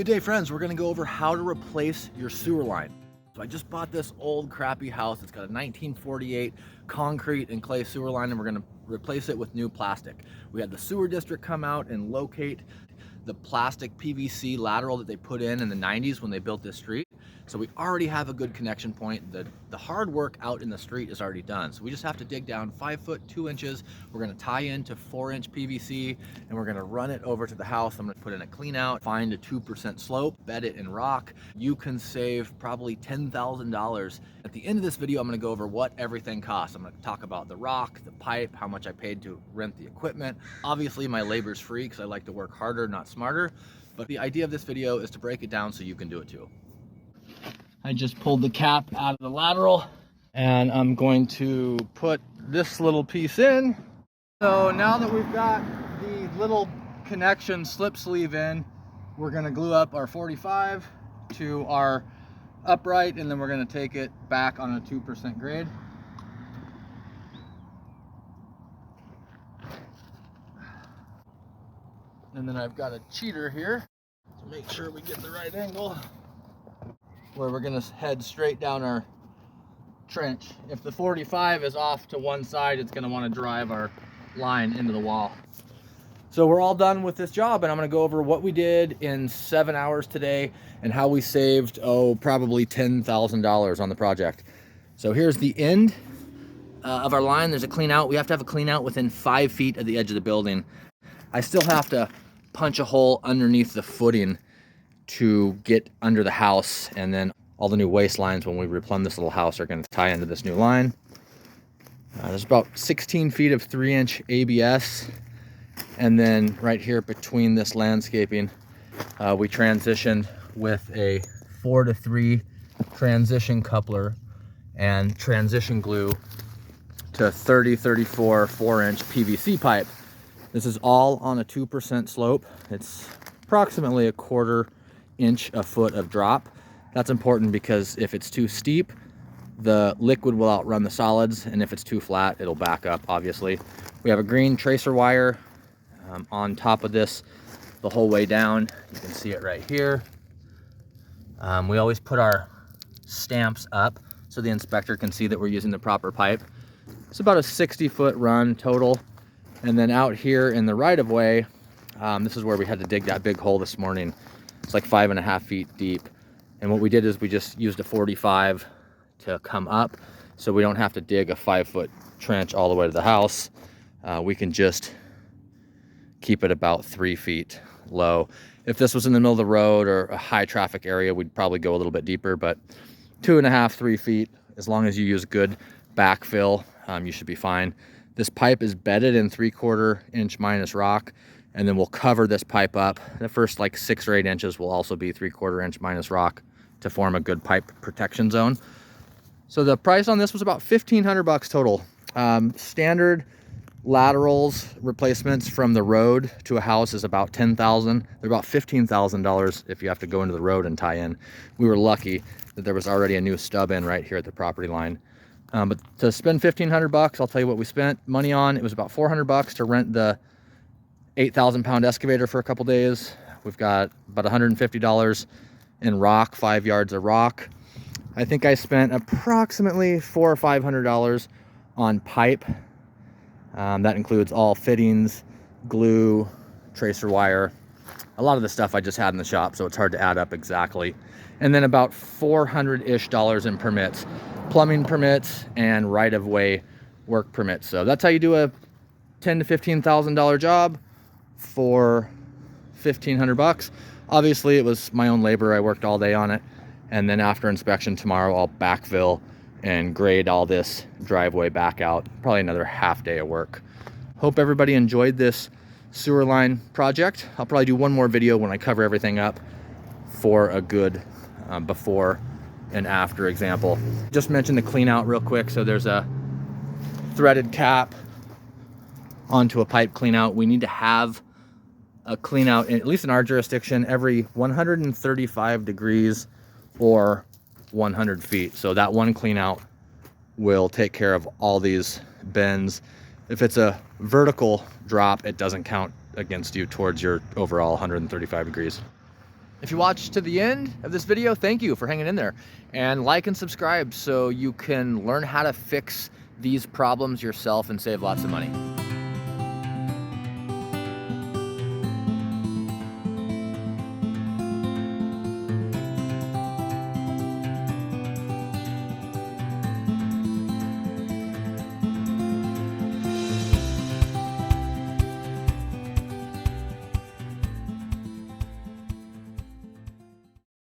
Good day, friends. We're gonna go over how to replace your sewer line. So I just bought this old crappy house. It's got a 1948 concrete and clay sewer line, and we're gonna replace it with new plastic. We had the sewer district come out and locate the plastic PVC lateral that they put in the 90s when they built this street. So we already have a good connection point. The hard work out in the street is already done. So we just have to dig down 5 foot 2 inches. We're gonna tie into 4-inch PVC and we're gonna run it over to the house. I'm gonna put in a clean out, find a 2% slope, bed it in rock. You can save probably $10,000. At the end of this video, I'm gonna go over what everything costs. I'm gonna talk about the rock, the pipe, how much I paid to rent the equipment. Obviously my labor's free because I like to work harder, not smarter. But the idea of this video is to break it down so you can do it too. I just pulled the cap out of the lateral and I'm going to put this little piece in. So now that we've got the little connection slip sleeve in, we're gonna glue up our 45 to our upright, and then we're gonna take it back on a 2% grade. And then I've got a cheater here to make sure we get the right angle, where we're gonna head straight down our trench. If the 45 is off to one side, it's gonna wanna drive our line into the wall. So we're all done with this job, and I'm gonna go over what we did in 7 hours today and how we saved, probably $10,000 on the project. So here's the end of our line. There's a clean out. We have to have a clean out within 5 feet of the edge of the building. I still have to punch a hole underneath the footing to get under the house, and then all the new waste lines when we replumb this little house are going to tie into this new line. There's about 16 feet of 3-inch ABS, and then right here between this landscaping, we transitioned with a 4-to-3 transition coupler and transition glue to 30-34 4-inch PVC pipe. This is all on a 2% slope. It's approximately a 1/4 inch a foot of drop. That's important because if it's too steep, the liquid will outrun the solids, and if it's too flat, it'll back up, obviously. We have a green tracer wire on top of this the whole way down. You can see it right here. We always put our stamps up so the inspector can see that we're using the proper pipe. It's about a 60-foot run total. And then out here in the right-of-way, this is where we had to dig that big hole this morning. It's like 5.5 feet deep. And what we did is we just used a 45 to come up, so we don't have to dig a 5-foot trench all the way to the house. We can just keep it about 3 feet low. If this was in the middle of the road or a high traffic area, we'd probably go a little bit deeper, but 2.5, 3 feet, as long as you use good backfill, you should be fine. This pipe is bedded in 3/4 inch minus rock, and then we'll cover this pipe up. The first like 6 or 8 inches will also be 3/4 inch minus rock to form a good pipe protection zone. So the price on this was about $1,500 total. Standard laterals replacements from the road to a house is about $10,000. They're about $15,000 if you have to go into the road and tie in. We were lucky that there was already a new stub in right here at the property line. But to spend $1,500, I'll tell you what we spent money on. It was about $400 to rent the 8,000-pound excavator for a couple days. We've got about $150 in rock, 5 yards of rock. I think I spent approximately $400 or $500 on pipe. That includes all fittings, glue, tracer wire. A lot of the stuff I just had in the shop, so it's hard to add up exactly. And then about $400-ish in permits, plumbing permits and right-of-way work permits. So that's how you do a $10,000 to $15,000 job for $1,500. Obviously, it was my own labor. I worked all day on it. And then after inspection tomorrow, I'll backfill and grade all this driveway back out. Probably another half day of work. Hope everybody enjoyed this sewer line project. I'll probably do one more video when I cover everything up for a good before and after example. Just mention the clean out real quick. So there's a threaded cap onto a pipe clean out. We need to have a clean out, at least in our jurisdiction, every 135 degrees or 100 feet. So that one clean out will take care of all these bends. If it's a vertical drop, it doesn't count against you towards your overall 135 degrees. If you watched to the end of this video, thank you for hanging in there. And like and subscribe so you can learn how to fix these problems yourself and save lots of money.